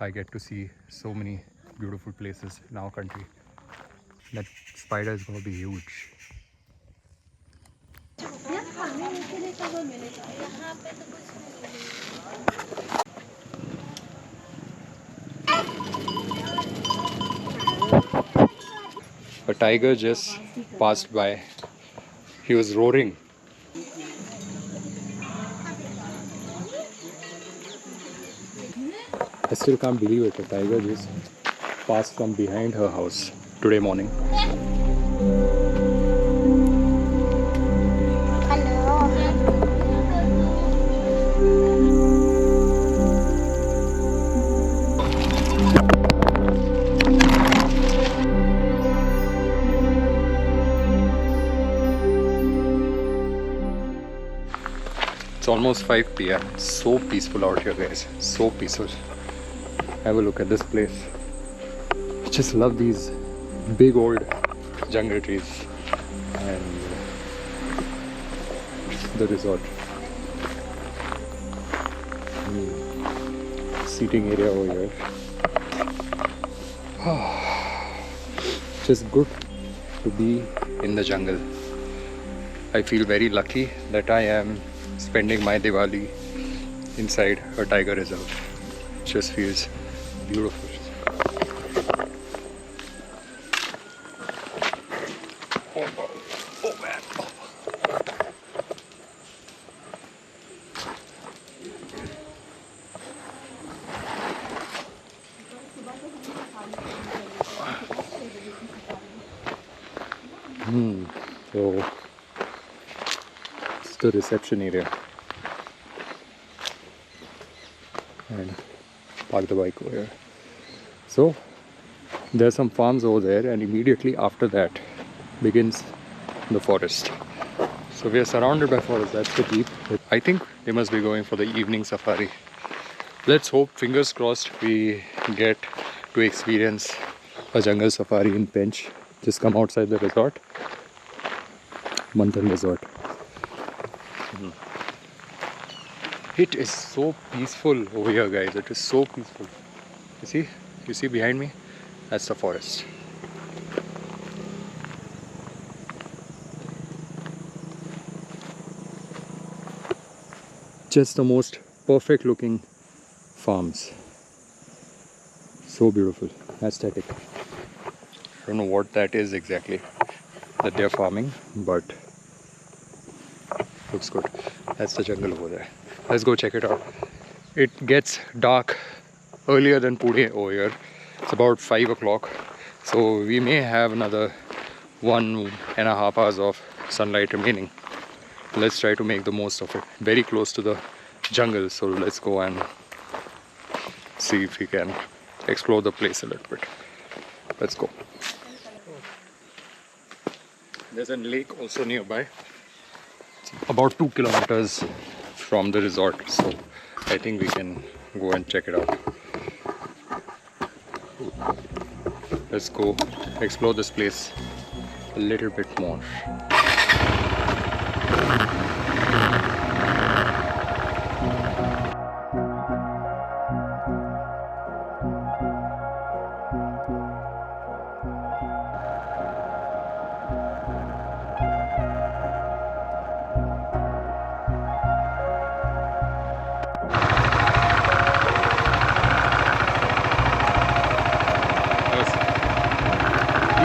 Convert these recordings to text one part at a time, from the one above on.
I get to see so many beautiful places in our country. That spider is going to be huge. A tiger just passed by. He was roaring. I still can't believe it. A tiger just passed from behind her house today morning. It's almost 5 p.m. So peaceful out here, guys. So peaceful. Have a look at this place. I just love these big old jungle trees and the resort. Seating area over here. Just good to be in the jungle. I feel very lucky that I am spending my Diwali inside a tiger reserve. Just feels beautiful. Oh man. So it's the reception area. And park the bike over here. So there are some farms over there, and immediately after that begins the forest. So we are surrounded by forest. That's the jeep. I think they must be going for the evening safari. Let's hope, fingers crossed, we get to experience a jungle safari in Pench. Just come outside the resort, Manthan Resort. It is so peaceful over here, guys. It is so peaceful. You see behind me? That's the forest. Just the most perfect looking farms. So beautiful, aesthetic. I don't know what that is exactly that they're farming, but looks good. That's the jungle over there. Let's go check it out. It gets dark earlier than Pune over here. It's about 5 o'clock. So we may have another 1.5 hours of sunlight remaining. Let's try to make the most of it. Very close to the jungle. So let's go and see if we can explore the place a little bit. Let's go. There's a lake also nearby. It's about 2 kilometers from the resort, so I think we can go and check it out. Let's go explore this place a little bit more.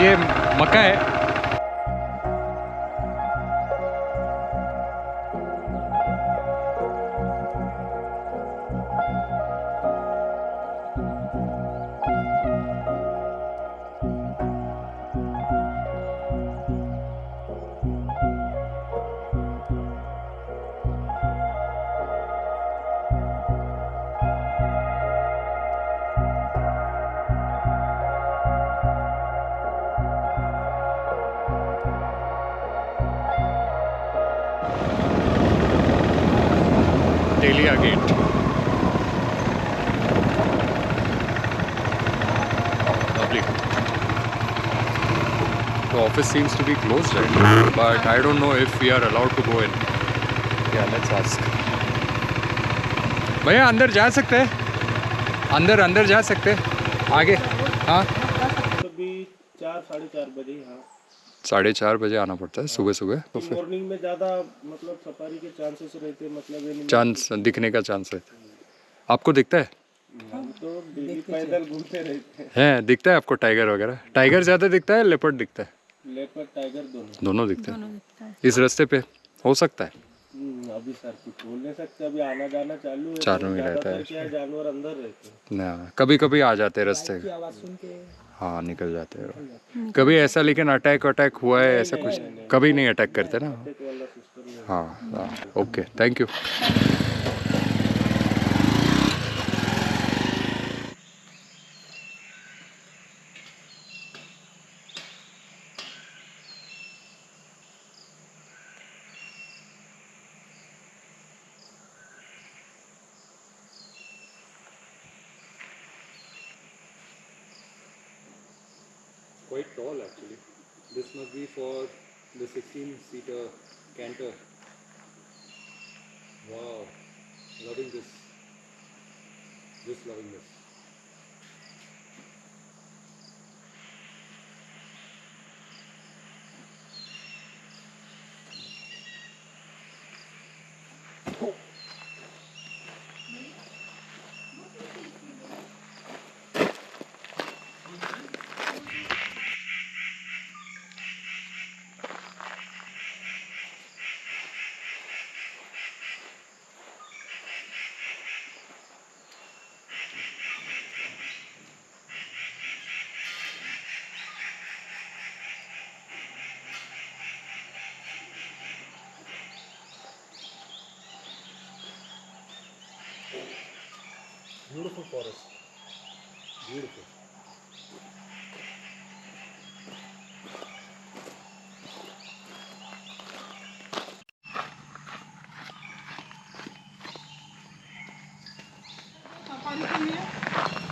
ये मक्का है. Delia Gate. Lovely. The office seems to be closed right now, but I don't know if we are allowed to go in. Yeah, let's ask. भैया अंदर जा सकते हैं? अंदर अंदर जा सकते आगे। हाँ तो भी 4-4:30 बजे। हाँ 4:30 बजे आना पड़ता है सुबह सुबह, तो फिर मॉर्निंग में ज़्यादा मतलब सफारी के चांसेस रहते हैं, मतलब एनिमल चांस दिखने का चांस है। आपको दिखता है? हम तो डेली पैदल घूमते रहते हैं दिखता है आपको टाइगर वगैरह? टाइगर ज़्यादा दिखता है, लेपर्ड दिखता है? हैं। लेपर्ड टाइगर दोनों। दोनों दिखते हैं इस रास्ते पे, हो सकता है। अभी सर कुछ बोल नहीं सकते, अभी आना जाना चालू है चारों तो में रहता ज़्यादातर है क्या है, जानवर अंदर रहते हैं। ना, कभी कभी आ जाते हैं रास्ते। की आवाज़ सुन के हाँ निकल जाते हैं कभी ऐसा, लेकिन अटैक अटैक हुआ है ऐसा कुछ कभी नहीं अटैक करते ना। एक वाला सिस्टम नहीं। हाँ okay thank you. Quite tall actually. This must be for the 16-seater canter. Wow, loving this. Just loving this. Beautiful forest. Beautiful.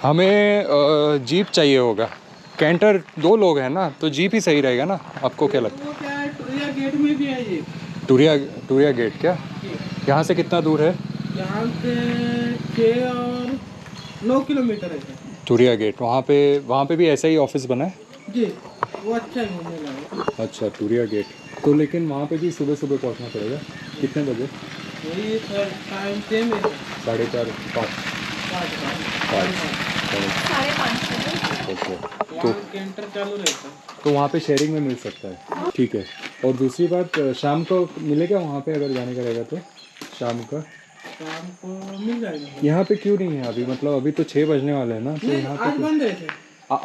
हमें जीप चाहिए होगा। कैंटर 2 लोग हैं ना, तो जीप ही सही रहेगा ना, आपको क्या लगता है? वो क्या है, टुरिया गेट में भी है ये। टूरिया टूरिया गेट क्या? यहाँ से कितना दूर है? यहाँ से 6 और 9 किलोमीटर है। टूरिया गेट, वहाँ पे भी ऐसा ही ऑफिस बना है? जी वो अच्छा है घूमने लायक। अच्छा टूरिया गेट, तो लेकिन वहाँ पे भी सुबह सुबह पहुँचना पड़ेगा। कितने बजे? वही सर टाइम सेम है। 4:30 5 ओके। तो कैंटर चालू रहता है। तो वहाँ पे शेयरिंग में मिल सकता है, ठीक है। और दूसरी बात, शाम को मिलेगा वहाँ पे अगर जाने का रहेगा तो? शाम का शाम को मिल जाएगा। यहाँ पे क्यों नहीं है अभी? मतलब अभी तो 6 बजने वाले हैं ना, तो यहाँ पे आज बंद है सर।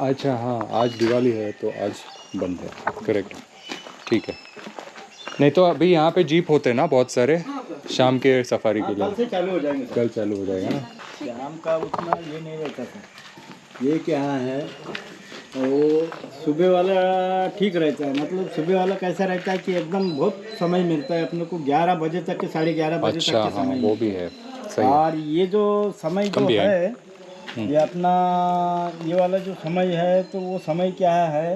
अच्छा हाँ आज दिवाली है तो आज बंद है, करेक्ट, ठीक है। नहीं तो अभी यहाँ पे जीप होते हैं ना बहुत सारे शाम के सफारी के लिए। कल से चालू हो जाएंगे। कल चालू हो जाएगा ना। शाम का उतना ये नहीं रहता था। ये क्या है, वो सुबह वाला ठीक रहता है। मतलब सुबह वाला कैसा रहता है कि एकदम बहुत समय मिलता है अपने को, 11 बजे तक के 11:30 बजे अच्छा तक के हाँ समय वो भी है, सही है। और ये जो समय कम जो भी है। है ये अपना ये वाला जो समय है, तो वो समय क्या है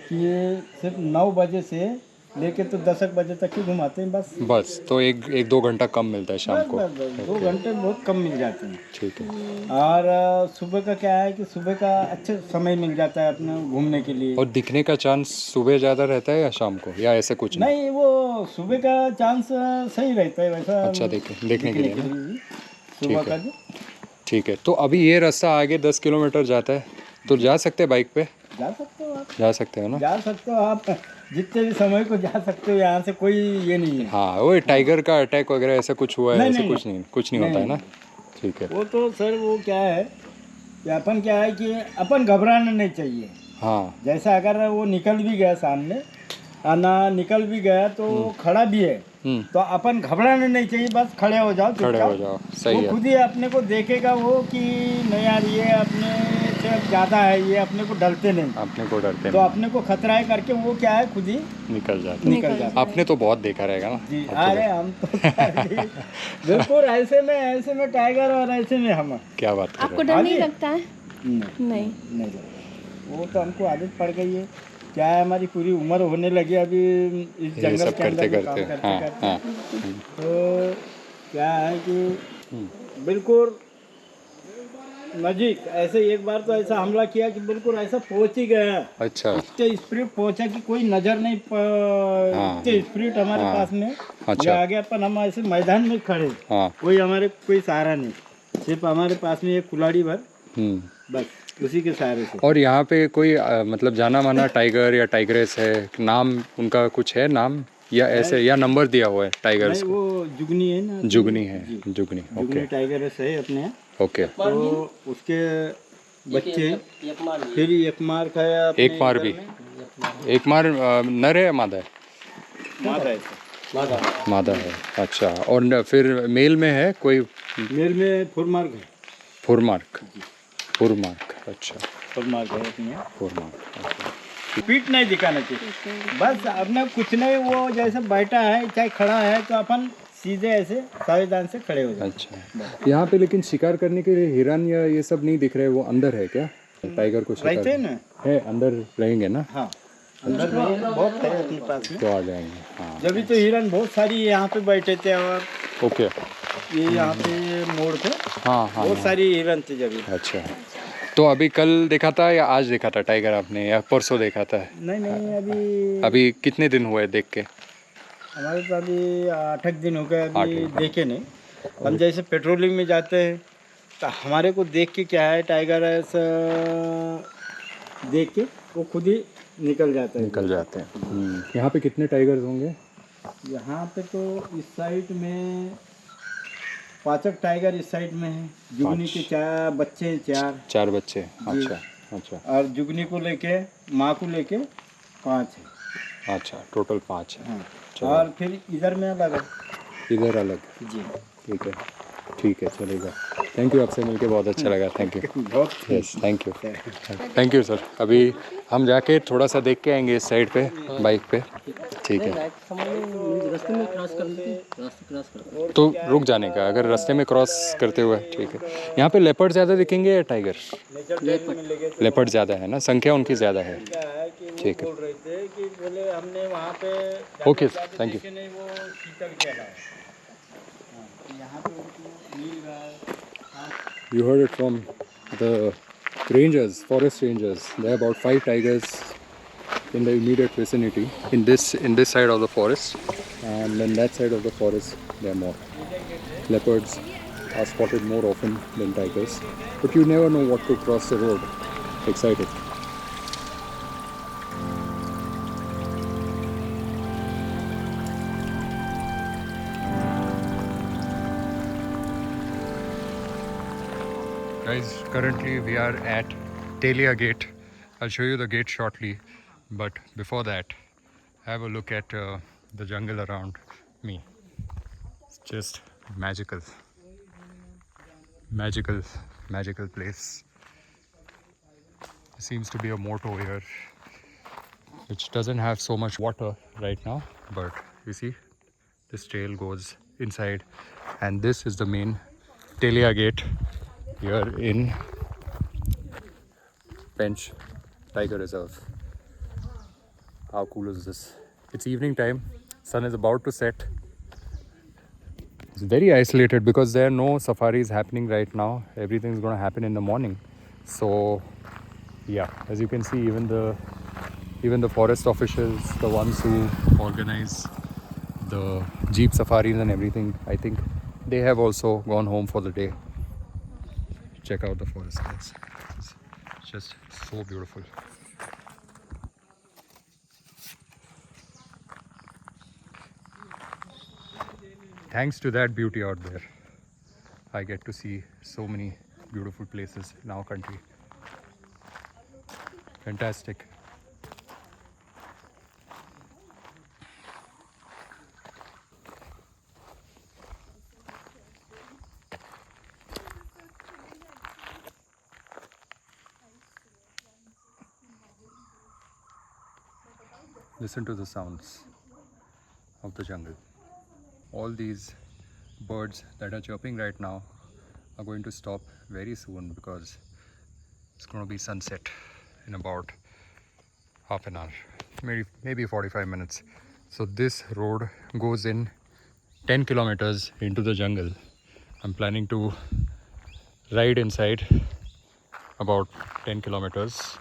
कि ये सिर्फ 9 बजे से लेके तो 10 बजे तक ही घुमाते हैं बस। बस तो एक 2 घंटा कम मिलता है शाम बस को। बस बस 2 घंटे बहुत कम मिल जाते हैं। ठीक है। और सुबह का क्या है कि सुबह का अच्छे समय मिल जाता है अपने घूमने के लिए। और दिखने का चांस सुबह ज़्यादा रहता है या शाम को, या ऐसे कुछ नहीं? नहीं वो सुबह का चांस सही रहता है वैसा। अच्छा देखने के लिए ना। भी सुबह ठीक का है जो ठीक है। तो अभी ये रास्ता आगे 10 किलोमीटर जाता है, तो जा सकते हैं बाइक पे? जा सकते हो आप। जा सकते हो ना? जा सकते हो आप जितने भी समय को जा सकते हो, यहाँ से कोई ये नहीं है। हाँ वो टाइगर का अटैक वगैरह ऐसा कुछ हुआ है? नहीं, ऐसे नहीं, कुछ नहीं होता है ना। ठीक है। वो तो सर वो क्या है कि अपन क्या है कि अपन घबराना नहीं चाहिए। हाँ जैसा अगर वो निकल भी गया सामने ना निकल भी गया तो वो खड़ा भी है, तो अपन घबराना नहीं चाहिए, बस खड़े हो जाओ खड़े हो चुपचाप। जाओ, सही वो है। खुद ही अपने को देखेगा वो कि नहीं यार ये अपने से ज़्यादा है, ये अपने को डरते नहीं। अपने को डरते तो नहीं, अपने को खतरा है करके वो क्या है खुद ही निकल जाते। निकल जाता है। आपने तो बहुत देखा रहेगा ना। जी आपको अरे हम तो बिल्कुल ऐसे में टाइगर और ऐसे में हम। क्या बात कर आपको रहे डर नहीं लगता है? नहीं नहीं। नहीं लगता। वो तो हमको आदत पड़ गई है। क्या है हमारी पूरी उम्र होने लगी अभी इस ये जंगल सब के अंदर करते में काम करते? करते हाँ करते। हाँ तो क्या है कि बिल्कुल नजीक ऐसे एक बार तो ऐसा हमला किया कि बिल्कुल ऐसा पहुंच ही गया। अच्छा इतने स्पीड पहुंचा कि कोई नजर नहीं हाँ, इतने स्पीड हमारे हाँ, पास में अच्छा। ये आ गया। अपन हम ऐसे मैदान में खड़े, हाँ। कोई सहारा नहीं, सिर्फ हमारे पास में एक कुल्हाड़ी भर, बस उसी के सहारे से। और यहाँ पे कोई मतलब जाना माना टाइगर या टाइगरेस है, नाम उनका कुछ है नाम, या ऐसे या नंबर दिया हुआ है टाइगर्स नहीं, को? वो जुगनी है ना। जुगनी है, जी, जुगनी। जुगनी ओके टाइगर है अपने यहाँ। ओके। तो उसके बच्चे फिर एक मार खाया अपने एक मार इधर भी, में। एक मार नर है या मादा है? मादा है सर। मादा है, अच्छा। और फिर मेल में है कोई? मेल में फुरमार्क है। फुरमार्क, फुरमार्क, अच्छा। फुरमार्क है अपने यहाँ। फुरमार्क, अच्छा। पीठ नहीं दिखाना चाहिए, बस अपने कुछ नहीं, वो जैसे बैठा है चाहे खड़ा है तो अपन सीधे ऐसे सावधान से खड़े हो जाए। अच्छा। यहाँ पे लेकिन शिकार करने के लिए हिरन या ये सब नहीं दिख रहे, वो अंदर है क्या? टाइगर को शिकार रहते हैं ना, है, अंदर रहेंगे ना? हाँ अंदर नहीं है, बहुत है अपने पास में। तो आ जाएंगे, हाँ। जब भी तो हिरन बहुत सारी यहाँ पे बैठे थे, और ओके। ये यहाँ पे मोड़ पे हाँ हाँ बहुत सारी हिरन थे जब भी। अच्छा। तो अभी कल देखा था या आज देखा था टाइगर आपने, या परसों देखा था? नहीं, अभी अभी कितने दिन हुए देख के? हमारे तो अभी 8 दिन हो गए, अभी 8 दिन। देखे नहीं। हम जैसे पेट्रोलिंग में जाते हैं तो हमारे को देख के क्या है, टाइगर ऐसा देख के वो खुद ही निकल जाता है। निकल जाते हैं। यहाँ पे कितने टाइगर्स होंगे? यहाँ पे तो इस साइड में 5 टाइगर इस साइड में है। जुगनी के 4 बच्चे हैं, 4 बच्चे, जी। अच्छा अच्छा और जुगनी को लेके माँ को लेके 5 है। अच्छा, टोटल 5 है। हाँ, चलो। और फिर इधर में अलग है। इधर अलग, जी ठीक है, ठीक है, चलेगा। थैंक यू, आपसे मिलके बहुत अच्छा लगा, थैंक यू। बहुत yes, thank you, thank you sir. अभी हम जाके थोड़ा सा देख के आएंगे इस साइड पे बाइक पे, ठीक है? रास्ते में क्रॉस कर लेते, रास्ते क्रॉस कर। तो रुक जाने का, अगर रास्ते में क्रॉस करते हुए, ठीक है। यहाँ पे लेपर्ड ज़्यादा दिखेंगे या टाइगर? लेपर्ड ज़्यादा है ना, संख्या उनकी ज़्यादा है। ठीक है, बोल रहे थे कि बोले हमने वहाँ पे ओके, थैंक यू। नहीं, वो शीतल के अलावा यहाँ पे उनको मिल रहा है। You heard it from the rangers, forest rangers. There are about 5 tigers in the immediate vicinity, in this side of the forest, and then that side of the forest there are more. Leopards are spotted more often than tigers, but you never know what could cross the road. Excited. Guys, currently we are at Telia Gate. I'll show you the gate shortly, but before that, have a look at the jungle around me. It's just magical, magical, magical place. There seems to be a motto here, which doesn't have so much water right now, but you see, this trail goes inside, and this is the main Telia Gate here in Pench Tiger Reserve. How cool is this? It's evening time, sun is about to set. It's very isolated because there are no safaris happening right now. Everything's going to happen in the morning. So yeah, as you can see, even the forest officials, the ones who organize the jeep safaris and everything, I think they have also gone home for the day. Check out the forest, guys. It's just so beautiful. Thanks to that beauty out there, I get to see so many beautiful places in our country. Fantastic. Listen to the sounds of the jungle. All these birds that are chirping right now are going to stop very soon because it's going to be sunset in about half an hour, maybe 45 minutes. So this road goes in 10 kilometers into the jungle. I'm planning to ride inside about 10 kilometers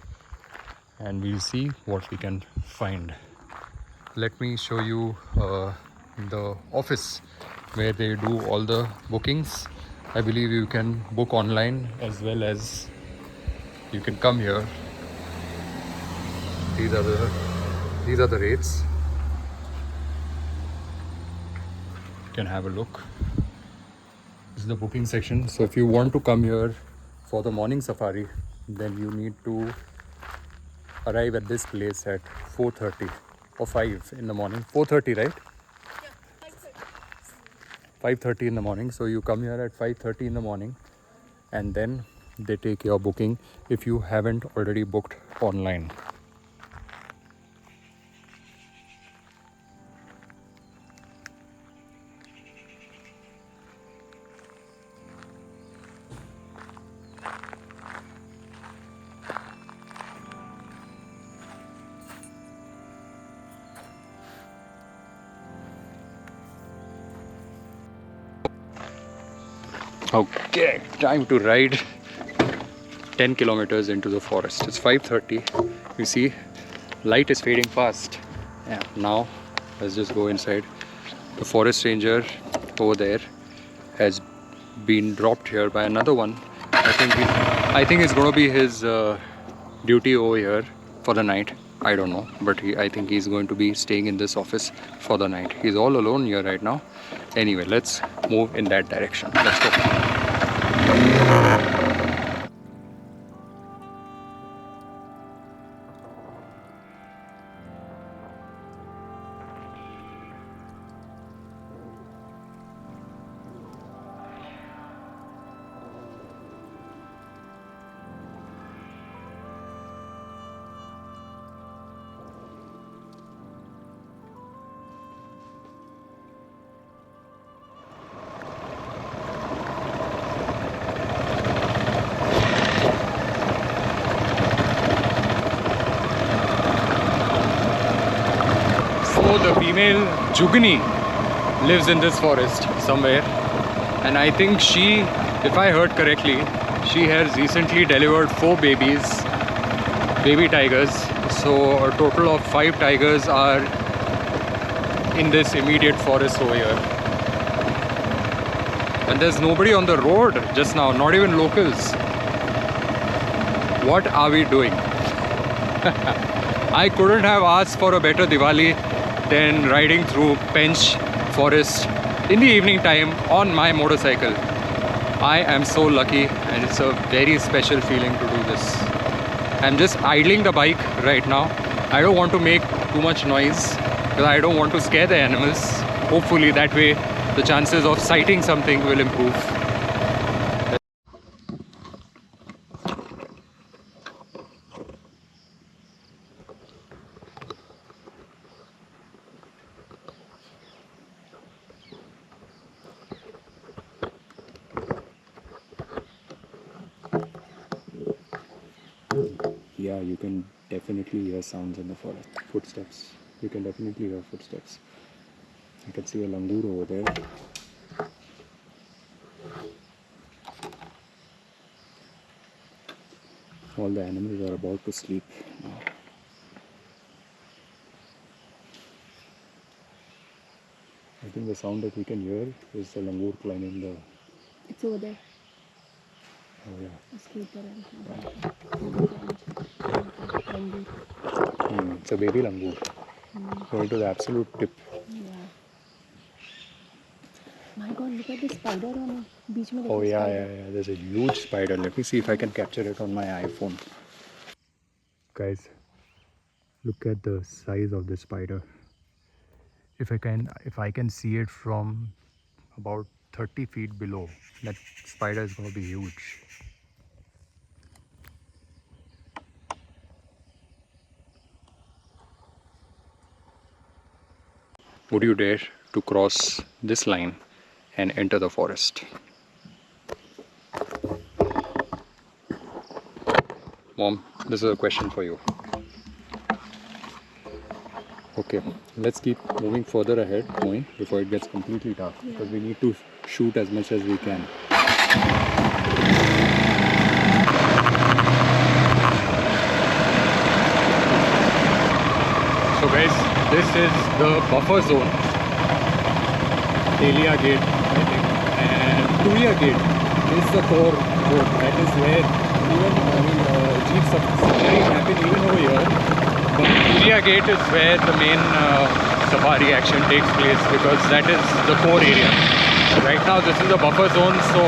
and we'll see what we can find. Let me show you the office where they do all the bookings. I believe you can book online as well as you can come here. These are the rates. You can have a look. This is the booking section. So if you want to come here for the morning safari, then you need to arrive at this place at 4:30 or 5 in the morning. 4:30, right? 5:30 in the morning. So you come here at 5:30 in the morning and then they take your booking if you haven't already booked online. Okay, time to ride 10 kilometers into the forest. It's 5:30. You see, light is fading fast. Yeah, now let's just go inside. The forest ranger over there has been dropped here by another one. I think it's going to be his duty over here for the night. I don't know, but I think he's going to be staying in this office for the night. He's all alone here right now. Anyway, let's move in that direction. Let's go. So the female Jugni lives in this forest somewhere, and I think she, if I heard correctly, she has recently delivered 4 baby tigers. So a total of 5 tigers are in this immediate forest over here. And there's nobody on the road just now, not even locals. What are we doing? I couldn't have asked for a better Diwali than riding through Pench forest in the evening time on my motorcycle. I am so lucky and it's a very special feeling to do this. I'm just idling the bike right now. I don't want to make too much noise because I don't want to scare the animals. Hopefully that way the chances of sighting something will improve. Yeah, you can definitely hear sounds in the forest. Footsteps. You can definitely hear footsteps. I can see a langur over there. All the animals are about to sleep now. I think the sound that we can hear is the langur climbing the... It's over there. Oh yeah. It's a baby langur. Going to the absolute tip. Yeah. My God, look at the spider on the beach. Oh yeah. There's a huge spider. Let me see if I can capture it on my iPhone. Guys, look at the size of this spider. If I can see it from about 30 feet below, that spider is going to be huge. Would you dare to cross this line and enter the forest? Mom, this is a question for you. Okay, let's keep moving further ahead, before it gets completely dark, because we need to shoot as much as we can. So guys, this is the buffer zone. Delia Gate, I think, and Tuya Gate is the core road. That is where even jeep safari happen even over here. But Tuya Gate is where the main safari action takes place because that is the core area. Right now this is a buffer zone, so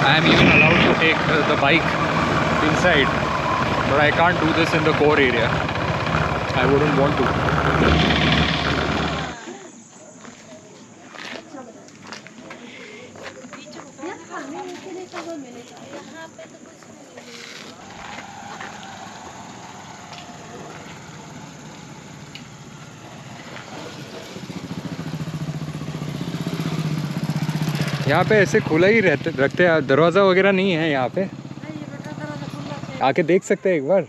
I am even allowed to take the bike inside, but I can't do this in the core area. I wouldn't want to. यहाँ पे ऐसे खुला ही रखते हैं, दरवाज़ा वगैरह नहीं है यहाँ पे। आके देख सकते हैं एक बार?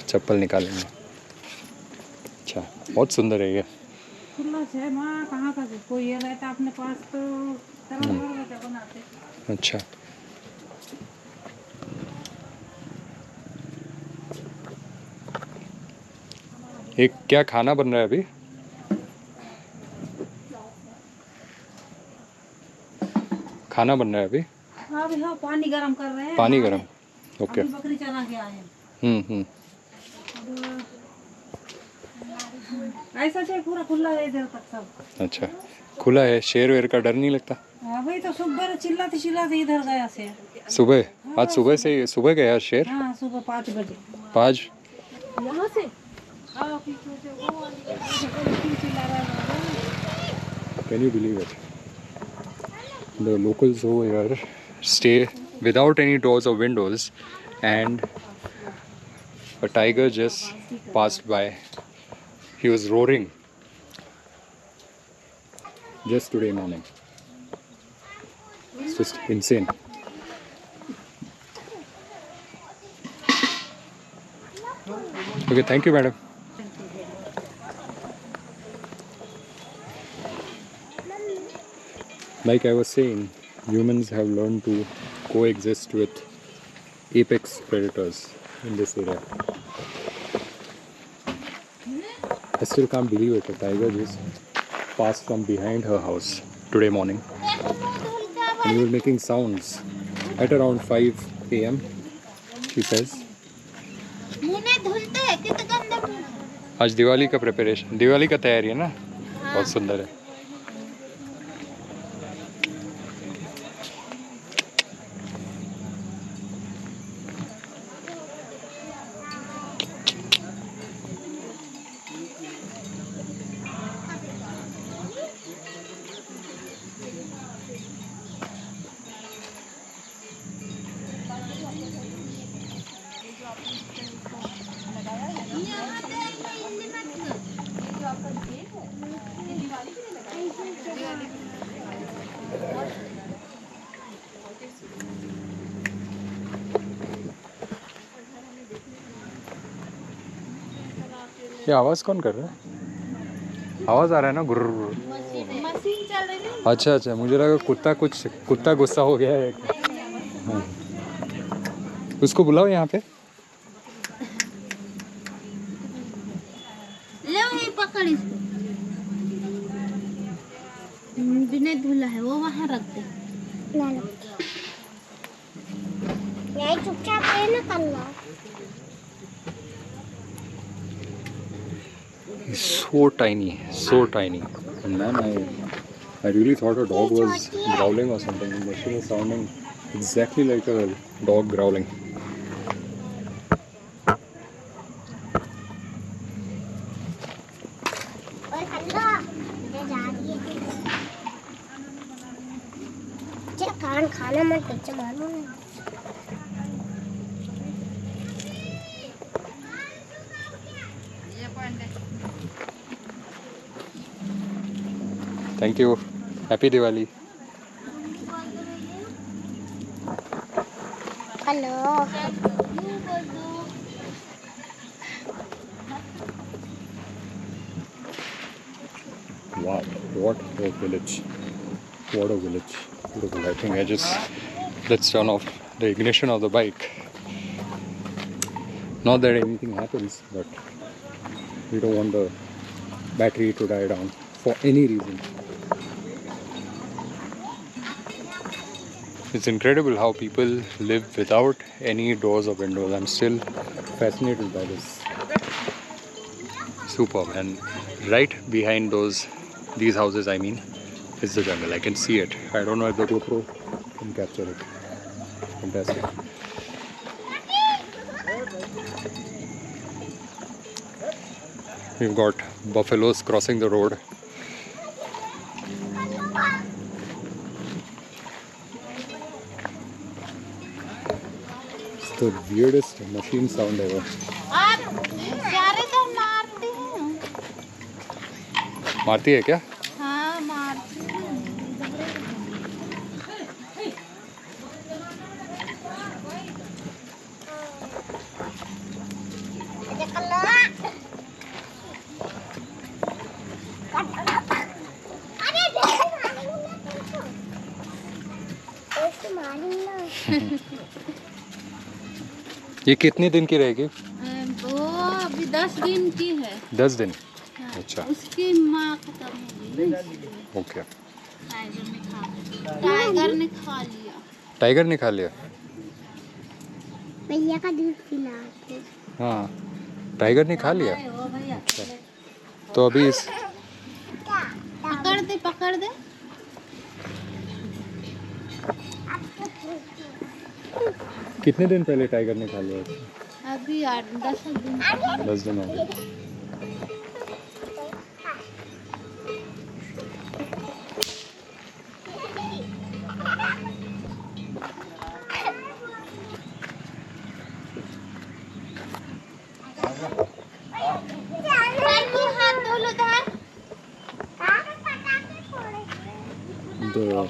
चप्पल निकालेंगे। अच्छा, बहुत सुंदर है ये। खुला है माँ, कहाँ का कोई ये रहता अपने पास तो बनाते। अच्छा, एक क्या खाना बन रहा है अभी? खाना बन रहा है अभी? हाँ अभी हाँ पानी गरम कर रहे हैं। पानी गरम, ओके। अभी बकरी चला के आए हैं। ऐसा चाहिए पूरा खुला है इधर तक सब। अच्छा, खुला है, शेर वेर का डर नहीं लगता? हाँ भाई तो सुबह चिल्लाते चिल्लाते इधर गया से। सुबह? आज सुबह से सुबह गया शेर? हाँ सुबह 5 बजे। 5? यहाँ से? हाँ पीछे से वो चिल्ला रहा है। Can you believe it? The locals over here stay without any doors or windows, and a tiger just passed by. He was roaring just today morning. It's just insane. Okay, thank you, madam. Like I was saying, humans have learned to coexist with apex predators in this area. I still can't believe it. A tiger just passed from behind her house today morning. And he was making sounds at around 5 a.m. she says. आज दिवाली का preparation, Diwali का तैयारी है ना? बहुत सुंदर है। ये आवाज़ कौन कर रहा है? आवाज़ आ रहा है ना, गुर्र। मशीन चल रही है। अच्छा अच्छा, मुझे लगा कुत्ता गुस्सा हो गया है। हाँ। उसको बुलाओ यहाँ पे। ले वही पकड़ इसको। बिना धुला है वो वहाँ रख दे। यही चुपचाप है ना करना। So tiny, so tiny. And man, I really thought a dog was growling or something. The machine is sounding exactly like a dog growling. खाना मत बच्चा मालूम है। Thank you. Happy Diwali. Hello. Wow, what a village. What a village. Beautiful. I think let's turn off the ignition of the bike. Not that anything happens, but We don't want the battery to die down for any reason. It's incredible how people live without any doors or windows. I'm still fascinated by this. Superb. And right behind these houses, I mean, is the jungle. I can see it. I don't know if the GoPro can capture it. Fantastic. We've got buffaloes crossing the road. It's the weirdest machine sound ever. मारती है क्या? हाँ मारती है। ये कितने दिन की रहेगी? वो अभी 10 दिन की है। 10 दिन? हाँ, अच्छा। उसकी माँ खत्म हो गई ना इसलिए। ओके। टाइगर ने खा लिया। टाइगर ने खा लिया? भैया का दूध पिला के। हाँ, टाइगर ने खा लिया। अच्छा, तो अभी इस पकड़ दे। कितने दिन पहले टाइगर ने खा लिया? अभी 10 दिन। 10 दिन हो गए।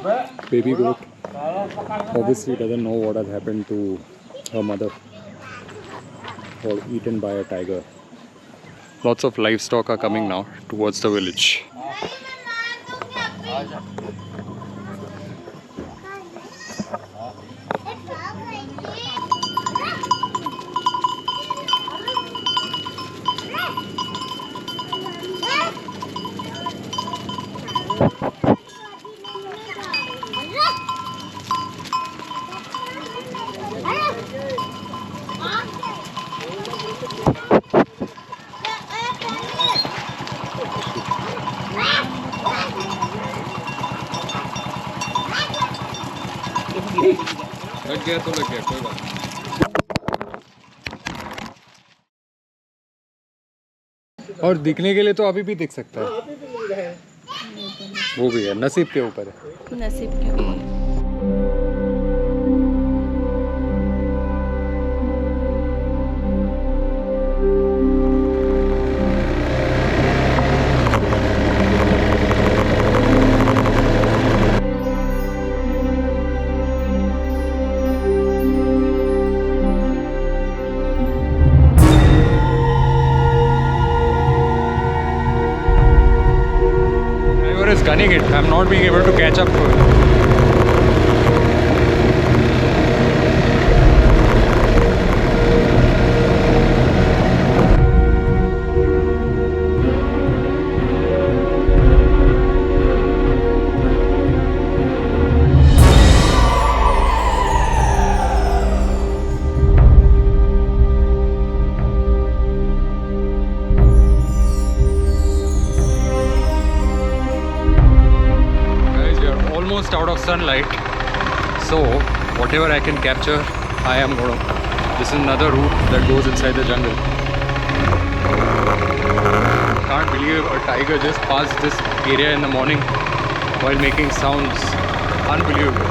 The baby goat obviously doesn't know what has happened to her mother or eaten by a tiger. Lots of livestock are coming now towards the village. लग गया तो लग गया, कोई बात नहीं। और दिखने के लिए तो अभी भी दिख सकता है, वो भी है, नसीब के ऊपर है। नसीब के ऊपर। Is gunning it. I'm not being able to catch up. Almost out of sunlight, so whatever I can capture, I am gonna. This is another route that goes inside the jungle. Can't believe a tiger just passed this area in the morning while making sounds. Unbelievable.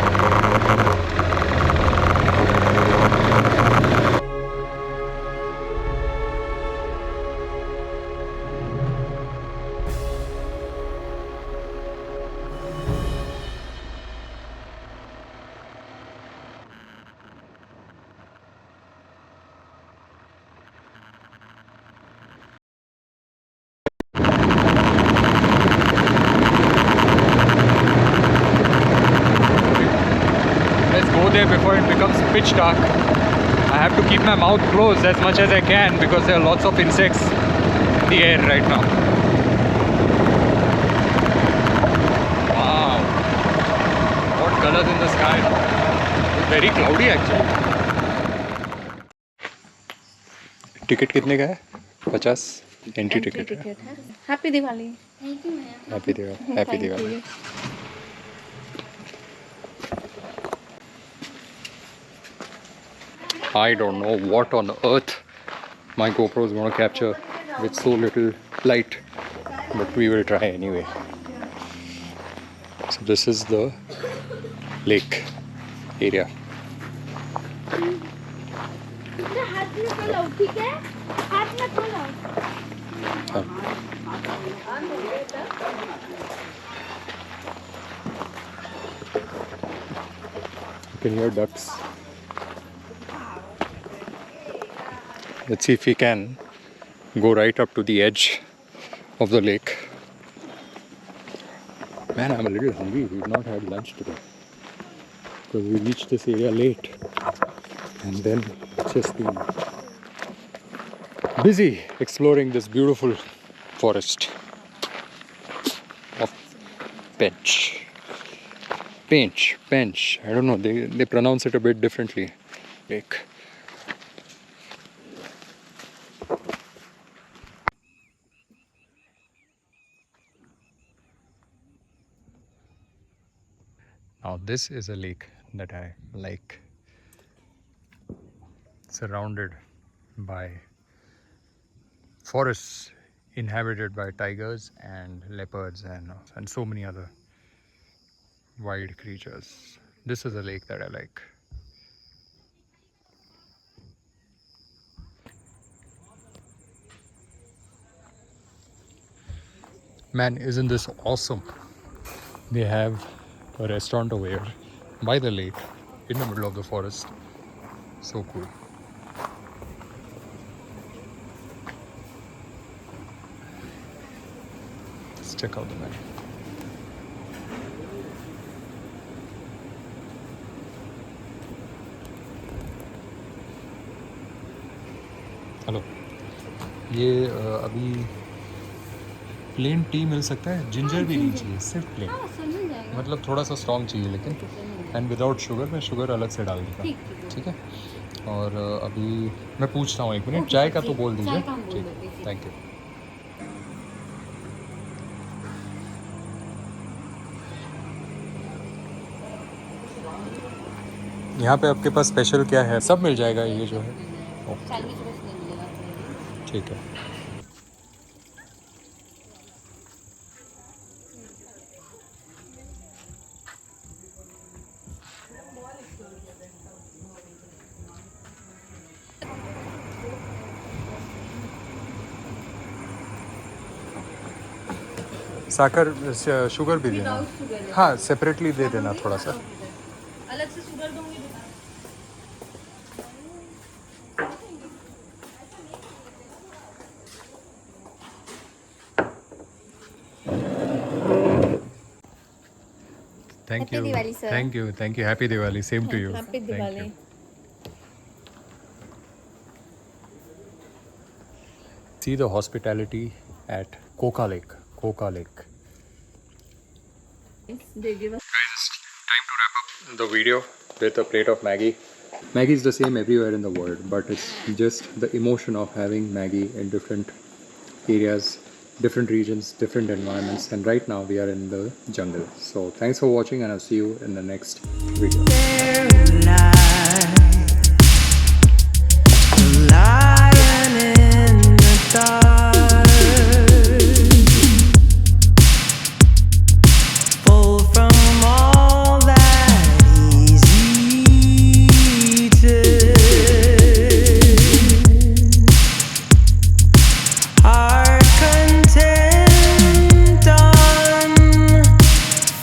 There before it becomes pitch dark. I have to keep my mouth closed as much as I can because there are lots of insects the air right now. Wow, what colors in the sky. It's very cloudy actually. Ticket कितने का है? 50 entry ticket है. Happy Diwali. Happy Diwali. Happy Diwali. I don't know what on earth my GoPro is going to capture with so little light, but we will try anyway. So this is the lake area. हाथ में खोलो, ठीक है? हाथ में खोलो. You can hear ducks. Let's see if we can go right up to the edge of the lake. Man, I'm a little hungry. We've not had lunch today because we reached this area late, and then just been busy exploring this beautiful forest of Pench. Pench. I don't know. They pronounce it a bit differently. Lake. Now this is a lake that I like, surrounded by forests inhabited by tigers and leopards and so many other wild creatures. This is a lake that I like. Man, isn't this awesome? They have a restaurant over here by the lake in the middle of the forest. So cool. Let's check out the menu. Hello, ये अभी plane T मिल सकता है? Ginger भी नहीं चाहिए, सिर्फ plane. मतलब थोड़ा सा स्ट्रॉन्ग चाहिए लेकिन, एंड विदाउट शुगर. मैं शुगर अलग से डाल दूँगा. ठीक है. और अभी मैं पूछता हूँ, 1 मिनट. चाय का तो बोल दीजिए. ठीक, थैंक यू. यहाँ पे आपके पास स्पेशल क्या है? सब मिल जाएगा ये जो है. ठीक है. साकर शुगर भी देना. हाँ, सेपरेटली दे देना थोड़ा सा. अलग से शुगर दूंगी. Thank Happy you. Diwali, sir. Thank you. Happy Diwali. Same to you. Happy Thank Diwali. you. See the hospitality at Koka Lake. They give us. Time to wrap up the video with a plate of Maggie. Maggie is the same everywhere in the world, but it's just the emotion of having Maggie in different areas, different regions, different environments, and right now we are in the jungle. So thanks for watching, and I'll see you in the next video. Lion in the dark, full from all that he's eaten. Heart content on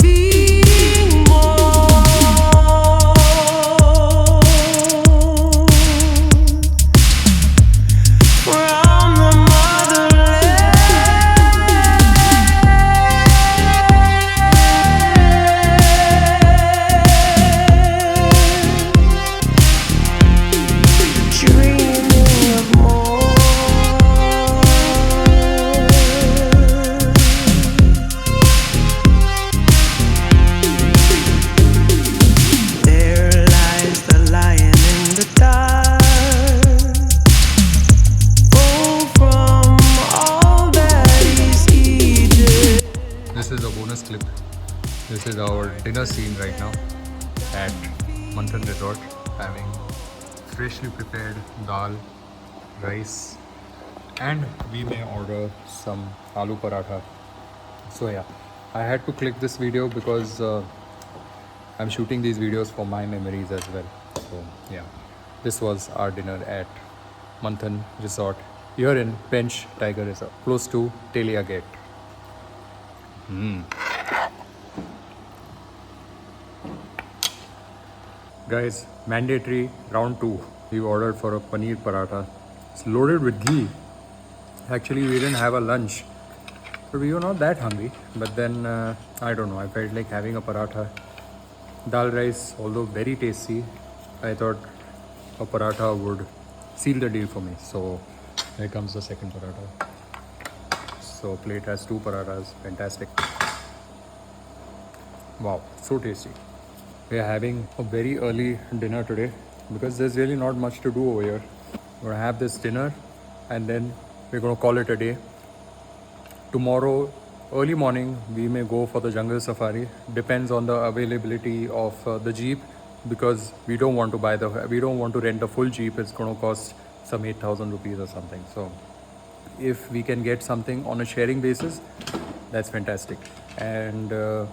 feeding more. This is our dinner scene right now at Manthan Resort, having freshly prepared dal, rice, and we may order some aloo paratha. So yeah, I had to click this video because I'm shooting these videos for my memories as well. So yeah, this was our dinner at Manthan Resort here in Pench Tiger Reserve, close to Telia Gate. Guys, mandatory round 2. We ordered for a paneer paratha. It's loaded with ghee. Actually, we didn't have a lunch, but we were not that hungry. But then, I don't know, I felt like having a paratha. Dal rice, although very tasty, I thought a paratha would seal the deal for me. So, here comes the second paratha. So, plate has 2 parathas. Fantastic. Wow, so tasty. We are having a very early dinner today because there's really not much to do over here. We're gonna have this dinner and then we're gonna call it a day. Tomorrow, early morning, we may go for the jungle safari. Depends on the availability of the jeep because we don't want to rent the full jeep. It's gonna cost some 8,000 rupees or something. So if we can get something on a sharing basis, that's fantastic. And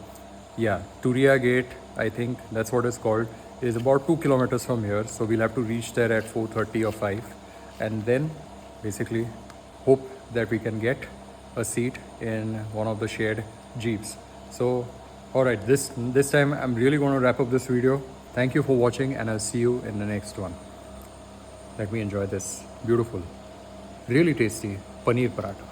yeah, Turia Gate, I think that's what it's called, is about 2 kilometers from here. So we'll have to reach there at 4:30 or 5, and then basically hope that we can get a seat in one of the shared jeeps. So, all right, this time I'm really going to wrap up this video. Thank you for watching, and I'll see you in the next one. Let me enjoy this beautiful, really tasty paneer paratha.